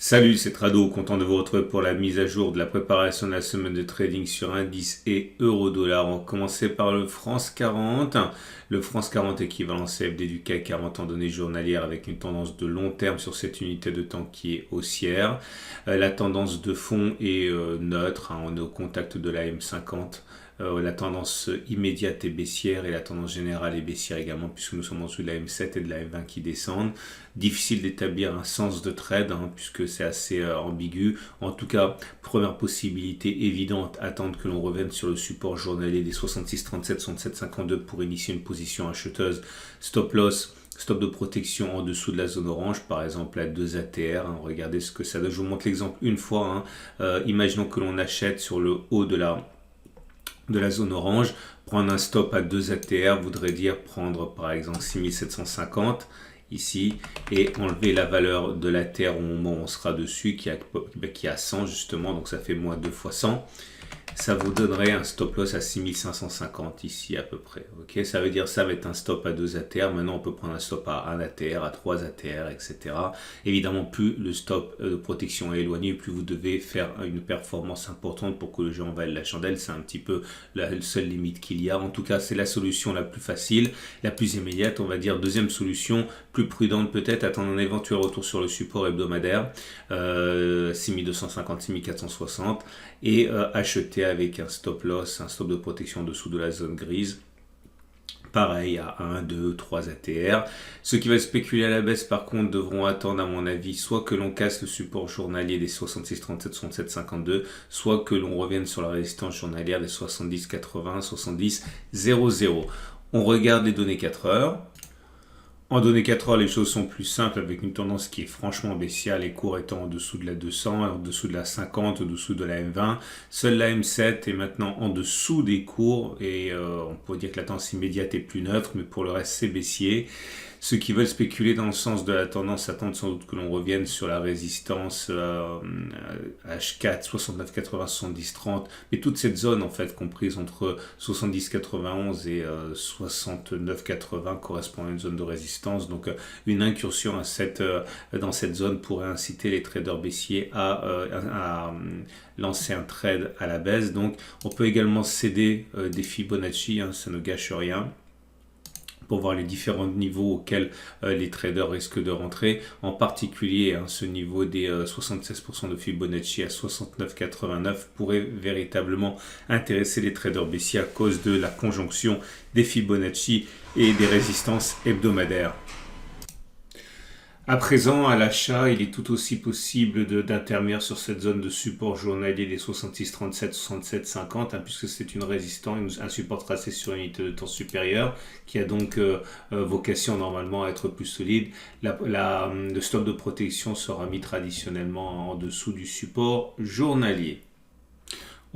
Salut, c'est Trado, content de vous retrouver pour la mise à jour de la préparation de la semaine de trading sur indice et euro-dollar. On va commencer par le France 40. Le France 40 équivalent CFD du CAC 40 en données journalières avec une tendance de long terme sur cette unité de temps qui est haussière. La tendance de fond est neutre, on est au contact de la M50. La tendance immédiate est baissière et la tendance générale est baissière également puisque nous sommes en dessous de la M7 et de la M20 qui descendent. Difficile d'établir un sens de trade puisque c'est assez ambigu. En tout cas, première possibilité évidente, attendre que l'on revienne sur le support journalier des 66,37, 67,52 pour initier une position acheteuse. Stop loss. Stop de protection en dessous de la zone orange, par exemple à 2 ATR. Regardez ce que ça donne. Je vous montre l'exemple une fois. Imaginons que l'on achète sur le haut de la zone orange. Prendre un stop à 2 ATR voudrait dire prendre par exemple 6750 ici et enlever la valeur de l'ATR au moment où on sera dessus qui a 100 justement, donc ça fait moins 2 fois 100. Ça vous donnerait un stop loss à 6550 ici à peu près. Ok, ça veut dire ça va être un stop à 2 ATR. Maintenant, on peut prendre un stop à 1 ATR, à 3 ATR, etc. Évidemment, plus le stop de protection est éloigné, plus vous devez faire une performance importante pour que le jeu en vaille la chandelle. C'est un petit peu la seule limite qu'il y a. En tout cas, c'est la solution la plus facile, la plus immédiate, on va dire. Deuxième solution, plus prudente peut-être, attendre un éventuel retour sur le support hebdomadaire, 6250, 6460 et acheter avec un stop loss, un stop de protection en dessous de la zone grise. Pareil à 1, 2, 3 ATR. Ceux qui veulent spéculer à la baisse par contre devront attendre à mon avis soit que l'on casse le support journalier des 66,37, 67,52, soit que l'on revienne sur la résistance journalière des 70,80, 70,00. On regarde les données 4 heures. En données 4 heures, les choses sont plus simples avec une tendance qui est franchement baissière, les cours étant en dessous de la 200, en dessous de la 50, en dessous de la M20. Seule la M7 est maintenant en dessous des cours et on peut dire que la tendance immédiate est plus neutre, mais pour le reste c'est baissier. Ceux qui veulent spéculer dans le sens de la tendance attendent sans doute que l'on revienne sur la résistance H4, 69,80, 70,30. Mais toute cette zone en fait comprise entre 70,91 et 69,80 correspond à une zone de résistance. Donc une incursion dans cette zone pourrait inciter les traders baissiers à lancer un trade à la baisse. Donc on peut également céder des Fibonacci, ça ne gâche rien, pour voir les différents niveaux auxquels les traders risquent de rentrer, en particulier ce niveau des 76% de Fibonacci à 69,89 pourrait véritablement intéresser les traders baissiers à cause de la conjonction des Fibonacci et des résistances hebdomadaires. À présent, à l'achat, il est tout aussi possible d'intervenir sur cette zone de support journalier des 66,37, 67,50, puisque c'est une résistance, un support tracé sur une unité de temps supérieure, qui a donc vocation normalement à être plus solide. Le stop de protection sera mis traditionnellement en dessous du support journalier.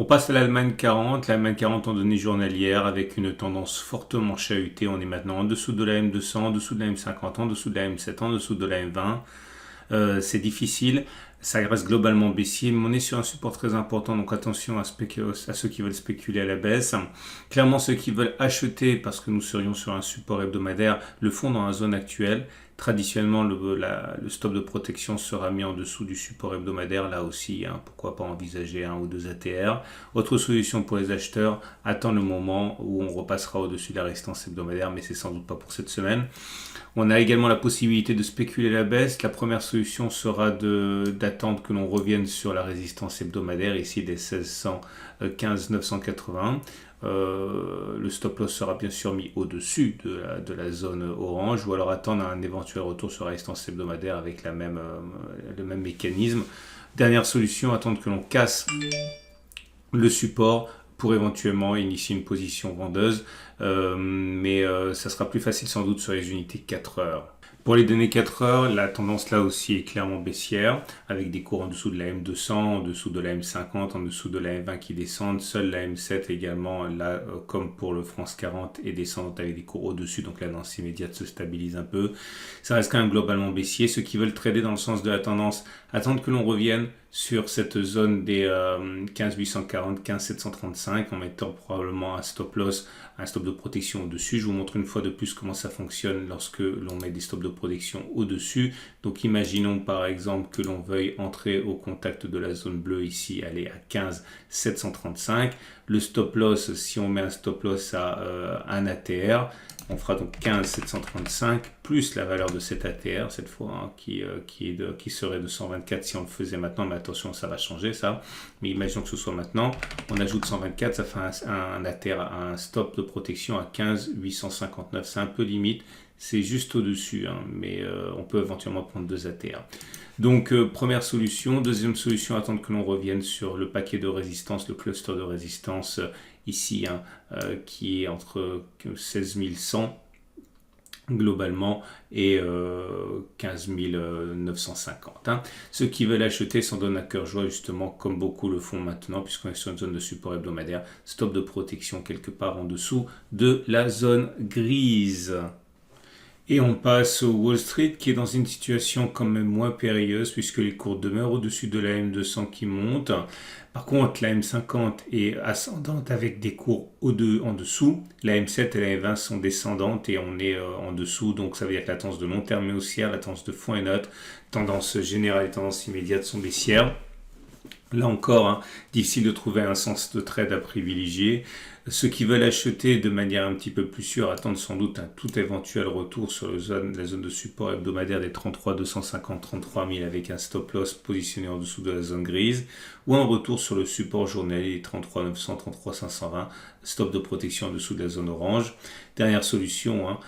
On passe à l'Allemagne 40, l'Allemagne 40 en données journalières avec une tendance fortement chahutée. On est maintenant en dessous de la M200, en dessous de la M50, en dessous de la M7, en dessous de la M20. C'est difficile, ça reste globalement baissier, mais on est sur un support très important, donc attention à ceux qui veulent spéculer à la baisse. Clairement, ceux qui veulent acheter, parce que nous serions sur un support hebdomadaire, le font dans la zone actuelle. Traditionnellement, le stop de protection sera mis en dessous du support hebdomadaire. Là aussi, pourquoi pas envisager 1 ou 2 ATR. Autre solution pour les acheteurs, attendre le moment où on repassera au-dessus de la résistance hebdomadaire, mais c'est sans doute pas pour cette semaine. On a également la possibilité de spéculer la baisse. La première solution sera d'attendre que l'on revienne sur la résistance hebdomadaire, ici des 1615, 980. Le stop loss sera bien sûr mis au-dessus de la zone orange, ou alors attendre un éventuel retour sur la résistance hebdomadaire avec le même mécanisme. Dernière solution, attendre que l'on casse le support pour éventuellement initier une position vendeuse, mais ça sera plus facile sans doute sur les unités 4 heures. Pour les données 4 heures, la tendance là aussi est clairement baissière, avec des cours en dessous de la M200, en dessous de la M50, en dessous de la M20 qui descendent. Seule la M7 également, là, comme pour le France 40, est descendante avec des cours au-dessus, donc la tendance immédiate se stabilise un peu. Ça reste quand même globalement baissier. Ceux qui veulent trader dans le sens de la tendance, attendre que l'on revienne sur cette zone des 15 840, 15 735 en mettant probablement un stop loss, un stop de protection au-dessus. Je vous montre une fois de plus comment ça fonctionne lorsque l'on met des stops de protection au-dessus. Donc imaginons par exemple que l'on veuille entrer au contact de la zone bleue ici, aller à 15 735. Le stop loss, si on met un stop loss à un ATR, on fera donc 15 735 plus la valeur de cet ATR cette fois, hein, qui serait de 124 si on le faisait maintenant, mais attention, ça va changer ça. Mais imaginons que ce soit maintenant, on ajoute 124, ça fait un ATR, un stop de protection à 15 859. C'est un peu limite, c'est juste au-dessus, hein, mais on peut éventuellement prendre 2 ATR. Donc première solution. Deuxième solution, attendre que l'on revienne sur le paquet de résistance, le cluster de résistance ici, hein, qui est entre 16 100 globalement et 15 950. Hein. Ceux qui veulent acheter s'en donnent à cœur joie, justement, comme beaucoup le font maintenant, puisqu'on est sur une zone de support hebdomadaire, stop de protection quelque part en dessous de la zone grise. Et on passe au Wall Street qui est dans une situation quand même moins périlleuse puisque les cours demeurent au-dessus de la M200 qui monte. Par contre, la M50 est ascendante avec des cours en dessous. La M7 et la M20 sont descendantes et on est en dessous. Donc ça veut dire que la tendance de long terme est haussière, la tendance de fond est neutre. Tendance générale et tendance immédiate sont baissières. Là encore, hein, difficile de trouver un sens de trade à privilégier. Ceux qui veulent acheter de manière un petit peu plus sûre attendent sans doute un tout éventuel retour sur la zone de support hebdomadaire des 33 250, 33 000 avec un stop loss positionné en dessous de la zone grise, ou un retour sur le support journalier des 33 900, 33 520, stop de protection en dessous de la zone orange. Dernière solution, hein,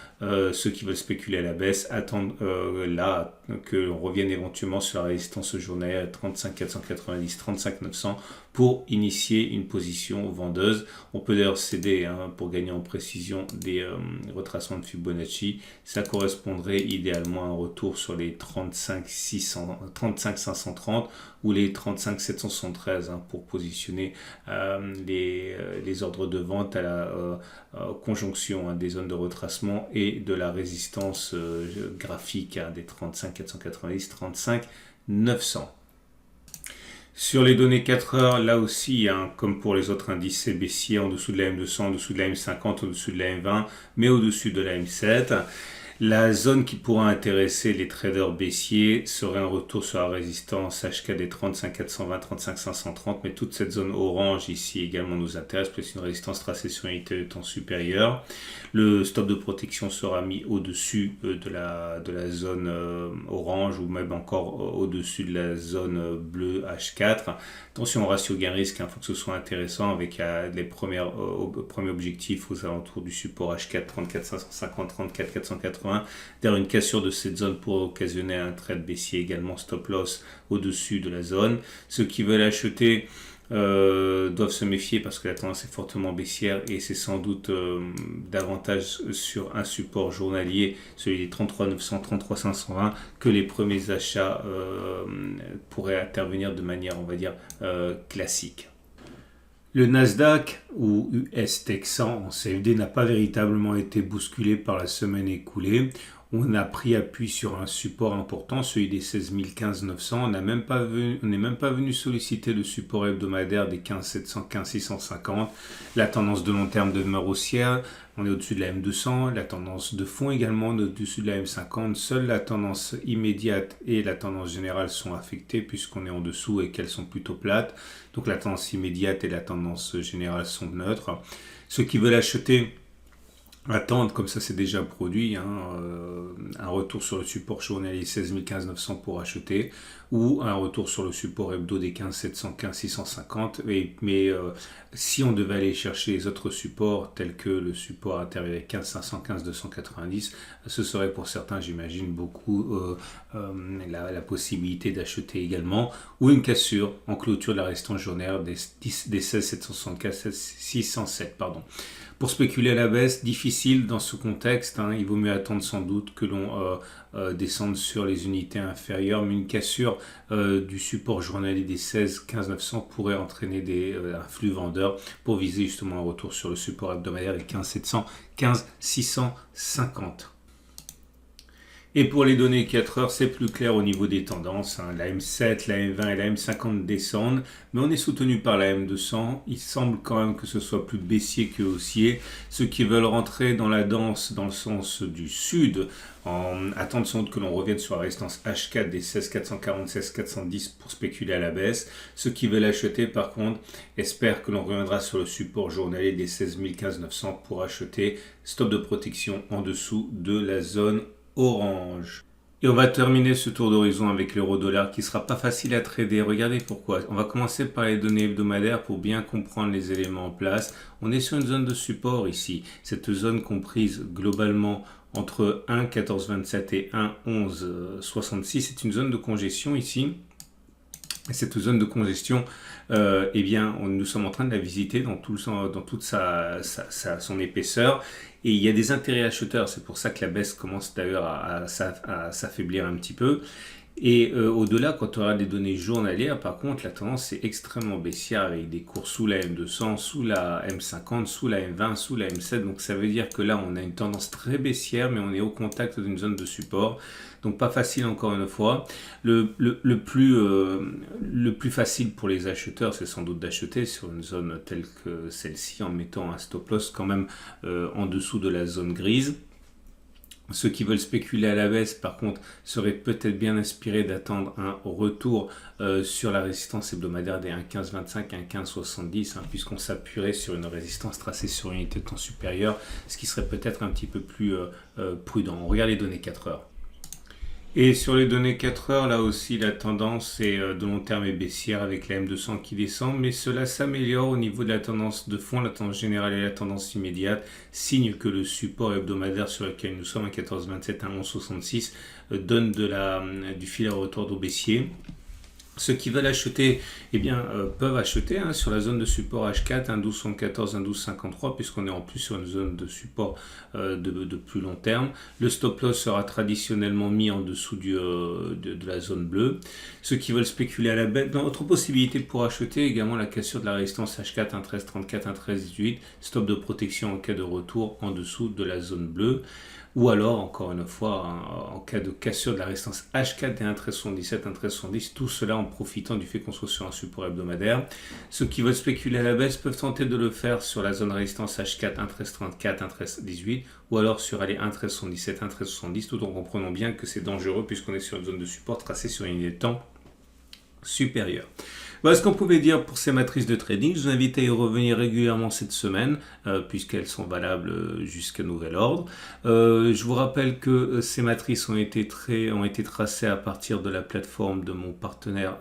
ceux qui veulent spéculer à la baisse attendent là que l'on revienne éventuellement sur la résistance journalière à 35 490, 35 900 pour initier une position vendeuse. On peut d'ailleurs céder, hein, pour gagner en précision des retracements de Fibonacci. Ça correspondrait idéalement à un retour sur les 35 530 ou les 35 773, hein, pour positionner les ordres de vente à la conjonction, hein, des zones de retracement et de la résistance graphique, hein, des 35 490, 35 900. Sur les données 4 heures, là aussi, hein, comme pour les autres indices, c'est baissier en dessous de la M200, en dessous de la M50, au-dessus de la M20, mais au-dessus de la M7. La zone qui pourra intéresser les traders baissiers serait un retour sur la résistance HK des 35 420, 35 530, mais toute cette zone orange ici également nous intéresse, parce que c'est une résistance tracée sur une unité de temps supérieure. Le stop de protection sera mis au-dessus de la zone orange ou même encore au-dessus de la zone bleue H4. Attention au ratio gain-risque, il faut que ce soit intéressant avec les premiers objectifs aux alentours du support H4, 34 550, 34 480. Derrière une cassure de cette zone pour occasionner un trade baissier également, stop loss au-dessus de la zone. Ceux qui veulent acheter doivent se méfier parce que la tendance est fortement baissière et c'est sans doute davantage sur un support journalier, celui des 33 900, 33 520, que les premiers achats pourraient intervenir de manière, on va dire, classique. Le Nasdaq ou US Tech 100 en CFD n'a pas véritablement été bousculé par la semaine écoulée. On a pris appui sur un support important, celui des 16 15 900. On n'est même pas venu solliciter le support hebdomadaire des 15 700, 15 650. La tendance de long terme demeure haussière. On est au-dessus de la M200. La tendance de fond également au-dessus de la M50. Seule la tendance immédiate et la tendance générale sont affectées puisqu'on est en dessous et qu'elles sont plutôt plates. Donc la tendance immédiate et la tendance générale sont neutres. Ceux qui veulent acheter attendre, comme ça c'est déjà produit, hein, un retour sur le support journalier 16 15 900 pour acheter, ou un retour sur le support hebdo des 15 700, 15 650. Mais si on devait aller chercher les autres supports, tels que le support intermédiaire 15 500, 15 290, ce serait pour certains, j'imagine, beaucoup la possibilité d'acheter également, ou une cassure en clôture de la résistance journalière des 16 764, 607, pardon. Pour spéculer à la baisse, difficile dans ce contexte, hein, il vaut mieux attendre sans doute que l'on descende sur les unités inférieures, mais une cassure du support journalier des 16 15 900 pourrait entraîner un flux vendeur pour viser justement un retour sur le support hebdomadaire des 15 700, 15 650. Et pour les données 4 heures, c'est plus clair au niveau des tendances. La M7, la M20 et la M50 descendent, mais on est soutenu par la M200. Il semble quand même que ce soit plus baissier que haussier. Ceux qui veulent rentrer dans la danse dans le sens du sud, attendent sans doute que l'on revienne sur la résistance H4 des 16 440, 16 410 pour spéculer à la baisse. Ceux qui veulent acheter, par contre, espèrent que l'on reviendra sur le support journalier des 16 15 900 pour acheter. Stop de protection en dessous de la zone orange. Et on va terminer ce tour d'horizon avec l'euro-dollar qui sera pas facile à trader. Regardez pourquoi. On va commencer par les données hebdomadaires pour bien comprendre les éléments en place. On est sur une zone de support ici. Cette zone comprise globalement entre 1,1427 et 1,1166. C'est une zone de congestion ici. Et cette zone de congestion, eh bien, nous sommes en train de la visiter dans toute son épaisseur. Et il y a des intérêts acheteurs. C'est pour ça que la baisse commence d'ailleurs à s'affaiblir un petit peu. Et au-delà, quand on aura des données journalières, par contre, la tendance est extrêmement baissière avec des cours sous la M200, sous la M50, sous la M20, sous la M7. Donc ça veut dire que là, on a une tendance très baissière, mais on est au contact d'une zone de support. Donc pas facile encore une fois. Le plus facile pour les acheteurs, c'est sans doute d'acheter sur une zone telle que celle-ci en mettant un stop loss quand même en dessous de la zone grise. Ceux qui veulent spéculer à la baisse, par contre, seraient peut-être bien inspirés d'attendre un retour sur la résistance hebdomadaire des 1,1525, 1,1570, puisqu'on s'appuierait sur une résistance tracée sur une unité de temps supérieure, ce qui serait peut-être un petit peu plus prudent. On regarde les données 4 heures. Et sur les données 4 heures, là aussi, la tendance est de long terme et baissière avec la M200 qui descend, mais cela s'améliore au niveau de la tendance de fond, la tendance générale et la tendance immédiate, signe que le support hebdomadaire sur lequel nous sommes, à 14,27 à 11,66, donne du fil à retordre au baissier. Ceux qui veulent acheter, eh bien, peuvent acheter sur la zone de support H4, 1,1274, 1,1253, puisqu'on est en plus sur une zone de support de plus long terme. Le stop loss sera traditionnellement mis en dessous de la zone bleue. Ceux qui veulent spéculer à la baisse, autre possibilité pour acheter également la cassure de la résistance H4, 1,1334, 1,1318, stop de protection en cas de retour en dessous de la zone bleue. Ou alors, encore une fois, en cas de cassure de la résistance H4 des 1,1377, 1,1370, tout cela en profitant du fait qu'on soit sur un support hebdomadaire. Ceux qui veulent spéculer à la baisse peuvent tenter de le faire sur la zone résistance H4, 1,1334, 1,1318, ou alors sur aller 1,1377, 1,1370, tout en comprenant bien que c'est dangereux puisqu'on est sur une zone de support tracée sur une unité de temps supérieure. Voilà ce qu'on pouvait dire pour ces matrices de trading. Je vous invite à y revenir régulièrement cette semaine, puisqu'elles sont valables jusqu'à nouvel ordre. Je vous rappelle que ces matrices ont été tracées à partir de la plateforme de mon partenaire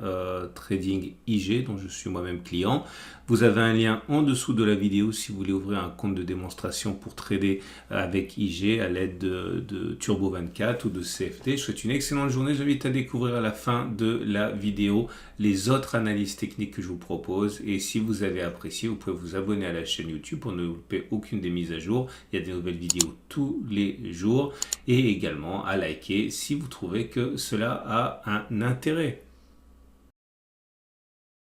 Trading IG, dont je suis moi-même client. Vous avez un lien en dessous de la vidéo si vous voulez ouvrir un compte de démonstration pour trader avec IG à l'aide de Turbo 24 ou de CFD. Je vous souhaite une excellente journée. Je vous invite à découvrir à la fin de la vidéo les autres analyses techniques que je vous propose. Et si vous avez apprécié, vous pouvez vous abonner à la chaîne YouTube pour ne louper aucune des mises à jour. Il y a des nouvelles vidéos tous les jours. Et également à liker si vous trouvez que cela a un intérêt.